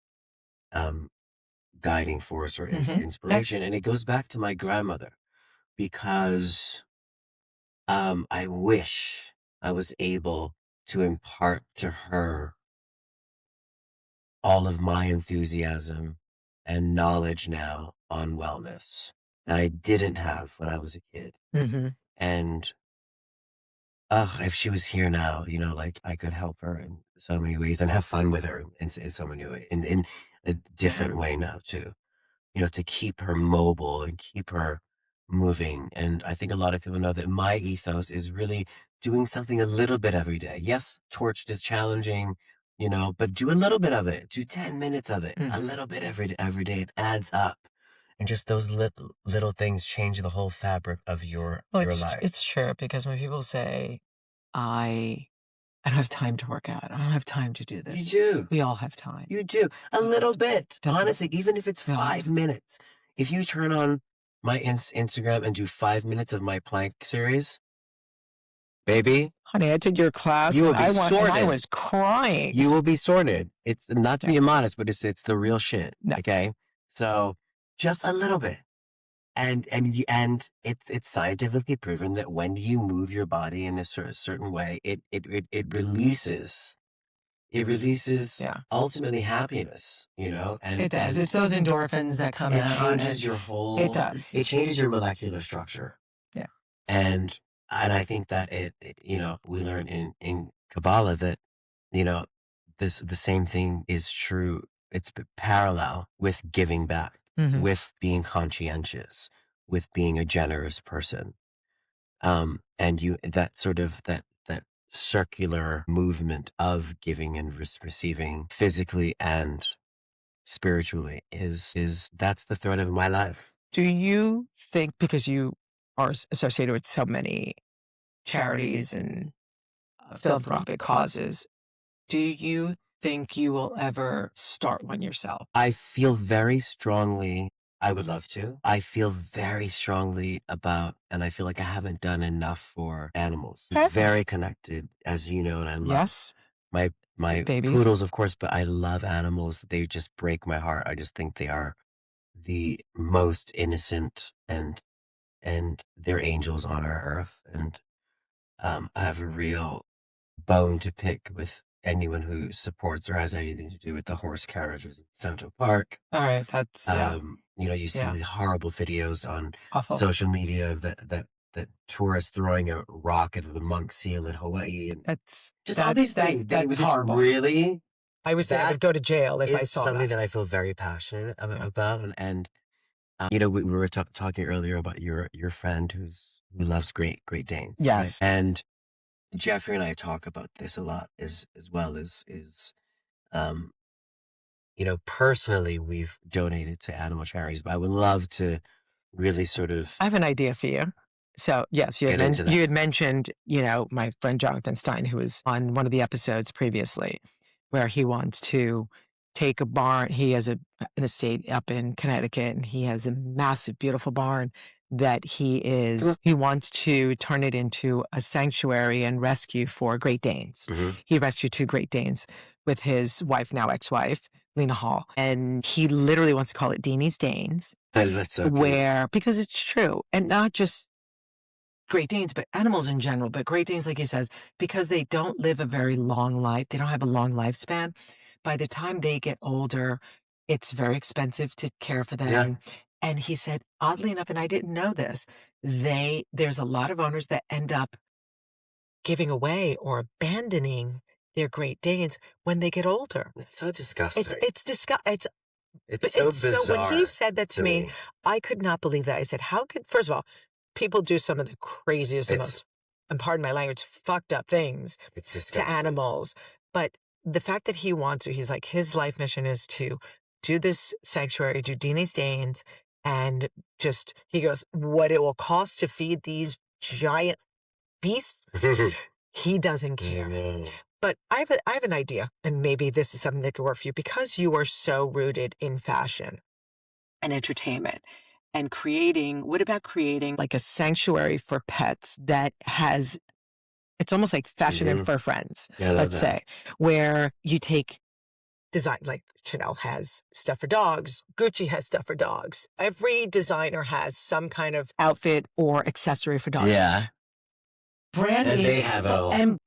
guiding force or inspiration, and it goes back to my grandmother because I wish I was able to impart to her all of my enthusiasm and knowledge now on wellness that I didn't have when I was a kid. And if she was here now, like I could help her in so many ways and have fun with her in so many ways, in a different way now too, to keep her mobile and keep her moving. And I think a lot of people know that my ethos is really doing something a little bit every day. Yes, Torched is challenging, but do a little bit of it. Do 10 minutes of it, a little bit every day. It adds up. And just those little things change the whole fabric of your life. It's true, because when people say, I don't have time to work out, I don't have time to do this. You do. We all have time. You do. A little bit. Definitely. Honestly, even if it's 5 minutes. If you turn on my Instagram and do 5 minutes of my plank series, baby. Honey, I did your class. You will be sorted. I was crying. You will be sorted. It's not to be immodest, but it's the real shit. No. Okay? So just a little bit. And it's scientifically proven that when you move your body in a certain way, it releases ultimately happiness, and it does. It's those endorphins that come out. It changes your whole. It does. It changes your molecular structure. Yeah. And I think that we learn in Kabbalah that, the same thing is true. It's parallel with giving back, with being conscientious, with being a generous person. And that circular movement of giving and receiving physically and spiritually that's the thread of my life. Do you think, because you are associated with so many charities and philanthropic causes, do you think you will ever start one yourself? I feel very strongly. I would love to. I feel very strongly about, and I feel like I haven't done enough for animals. Okay. Very connected, as you know, and I love my babies. Poodles, of course, but I love animals. They just break my heart. I just think they are the most innocent and they're angels on our earth. And I have a real bone to pick with anyone who supports or has anything to do with the horse carriages in Central Park. All right, that's you see these horrible videos on awful social media of that tourists throwing a rock at the monk seal in Hawaii, and that's just all these things. That's horrible. Really, I would say I would go to jail if I saw something that I feel very passionate about, and we were talking earlier about your friend who loves Great Danes. Yes, right? And Jeffrey and I talk about this a lot as well as personally we've donated to animal charities, but I would love to really sort of. I have an idea for you. So yes, you had mentioned, my friend Jonathan Stein, who was on one of the episodes previously, where he wants to take a barn. He has an estate up in Connecticut, and he has a massive, beautiful barn that he wants to turn it into a sanctuary and rescue for Great Danes. He rescued 2 Great Danes with his wife, now ex-wife, Lena Hall. And he literally wants to call it Deanie's Danes. That's so cute. Because it's true. And not just Great Danes, but animals in general. But Great Danes, like he says, because they don't live a very long life, they don't have a long lifespan. By the time they get older, it's very expensive to care for them. Yeah. And he said, oddly enough, and I didn't know this, there's a lot of owners that end up giving away or abandoning their Great Danes when they get older. It's so disgusting. It's disgusting. It's so bizarre. So when he said that to me, I could not believe that. I said, first of all, people do some of the craziest, the most, and pardon my language, fucked up things to animals. But the fact that he wants to, he's like, his life mission is to do this sanctuary, do Deanie's Danes, and just, he goes, what it will cost to feed these giant beasts, he doesn't care. But I have an idea, and maybe this is something that could work for you, because you are so rooted in fashion and entertainment and what about creating like a sanctuary for pets that has, it's almost like fashion and fur friends, let's say, where you take design, like Chanel has stuff for dogs, Gucci has stuff for dogs. Every designer has some kind of outfit or accessory for dogs. Yeah. Branding, and they have and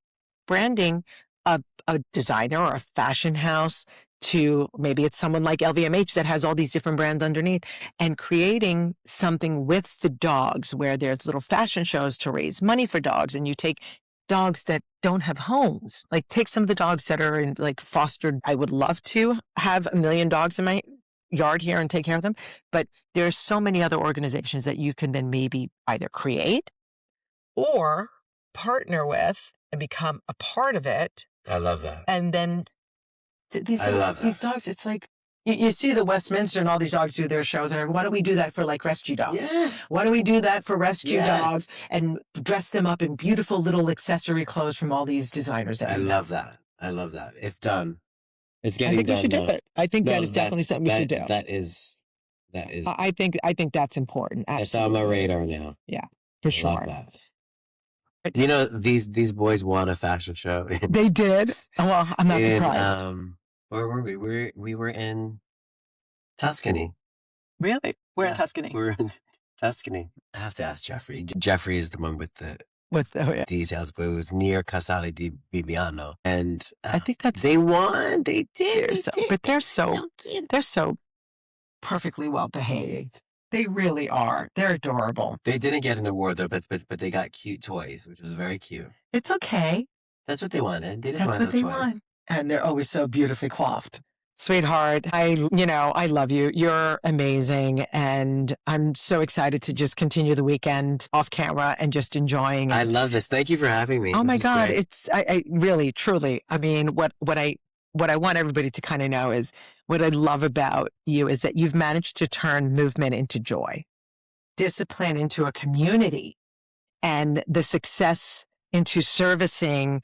branding a designer or a fashion house to maybe it's someone like LVMH that has all these different brands underneath, and creating something with the dogs where there's little fashion shows to raise money for dogs. And you take dogs that don't have homes, like take some of the dogs that are in like fostered. I would love to have 1 million dogs in my yard here and take care of them. But there's so many other organizations that you can then maybe either create or partner with and become a part of it. I love that. And then these dogs, it's like, you see the Westminster and all these dogs do their shows, and why don't we do that for like rescue dogs? Yeah. Why don't we do that for rescue dogs and dress them up in beautiful little accessory clothes from all these designers? I love that. If done. It's getting done. I think we should do it. I think that is definitely something we should do. That is. I think that's important. Absolutely. It's on my radar now. Yeah, for sure. Love that. You know, these boys won a fashion show. They did. Well, I'm not surprised. Where were we? We were in Tuscany. Really? We're in Tuscany. We're in Tuscany. I have to ask Jeffrey. Jeffrey is the one with the details, but it was near Casale di Bibbiano. And I think they won. They did. But they're so perfectly well behaved. They really are. They're adorable. They didn't get an award though, but they got cute toys, which was very cute. It's okay. That's what they wanted. They just That's wanted what they toys. want. And they're always so beautifully coiffed. Sweetheart, I love you. You're amazing. And I'm so excited to just continue the weekend off camera and just enjoying it. I love this. Thank you for having me. Oh my God. I really, truly, I mean, what I want everybody to kind of know is what I love about you is that you've managed to turn movement into joy, discipline into a community, and the success into servicing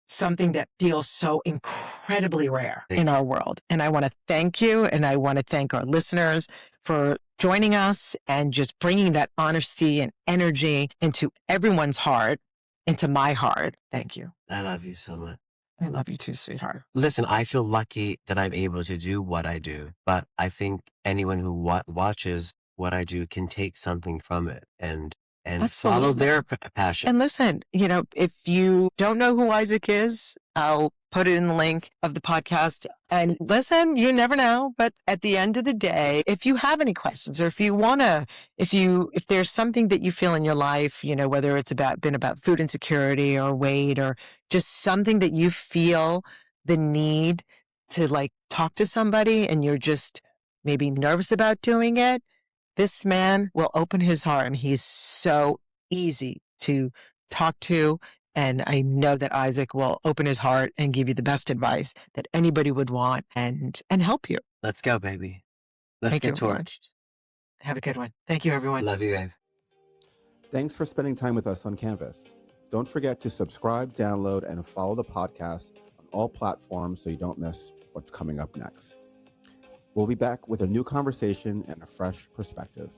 something that feels so incredibly rare in our world. And I want to thank you, and I want to thank our listeners for joining us and just bringing that honesty and energy into everyone's heart, into my heart. Thank you. I love you so much. I love you too, sweetheart. Listen, I feel lucky that I'm able to do what I do, but I think anyone who watches what I do can take something from it and follow their passion. And listen, if you don't know who Isaac is, I'll put it in the link of the podcast. And listen, you never know, but at the end of the day, if you have any questions, or if you want to, if there's something that you feel in your life, whether it's been about food insecurity or weight, or just something that you feel the need to like talk to somebody and you're just maybe nervous about doing it, this man will open his heart, and he's so easy to talk to. And I know that Isaac will open his heart and give you the best advice that anybody would want and help you. Let's go, baby. Let's get torched. Have a good one. Thank you, everyone. Love you, babe. Thanks for spending time with us on Canvas. Don't forget to subscribe, download, and follow the podcast on all platforms so you don't miss what's coming up next. We'll be back with a new conversation and a fresh perspective.